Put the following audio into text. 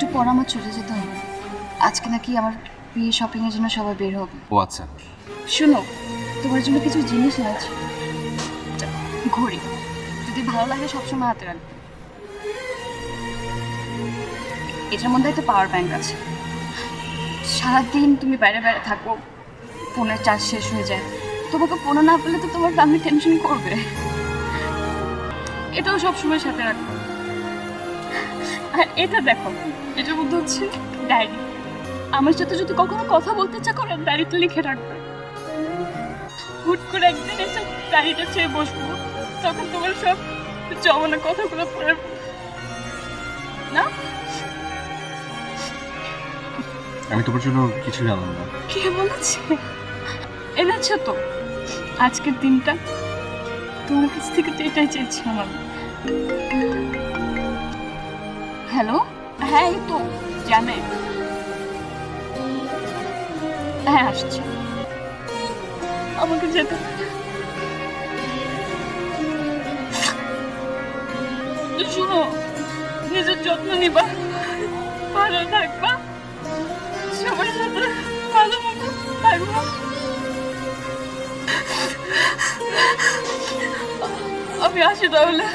একটু পর আমার চলে যেতে হবে। আজকে নাকি আমার বিয়ে শপিং এর জন্য সবাই বের হবে। ও আচ্ছা। শুনো, তোমার জন্য কিছু জিনিস আছে। ঘড়ি, যদি ভালো লাগে সবসময় হাতে রাখবে। এটার মধ্যে একটা পাওয়ার ব্যাংক আছে। সারাদিন তুমি বাইরে বাইরে থাকো, ফোনের চার্জ শেষ হয়ে যায়, তোমাকে ফোনে না পেলে তো তোমার ফ্যামিলি টেনশন করবে। এটাও সবসময় সাথে রাখো। আর এটা দেখো, এটার মধ্যে হচ্ছে ডায়েরি। আমার সাথে যদি কখনো কথা বলতে ইচ্ছা করে ডায়েরিতে লিখে রাখবে। হুট করে একদিন এসে ডায়েরিটা চেয়ে বসবো, তখন তোমার সব জমানো কথাগুলো পড়ে না। আমি তোমার জন্য কিছুই আনলাম না। কে বলেছে? এনেছো তো। আজকের দিনটা তোমার কাছ থেকে তো এটাই চেয়েছিলাম আমি। হ্যালো, হ্যাঁ এই তো জানে। হ্যাঁ আসছি, আমাকে যেতে হবে। শুনো, নিজের যত্ন নিবা, ভালো থাকবা, সবার সাথে ভালো মতো থাকবা। আমি আসি তাহলে।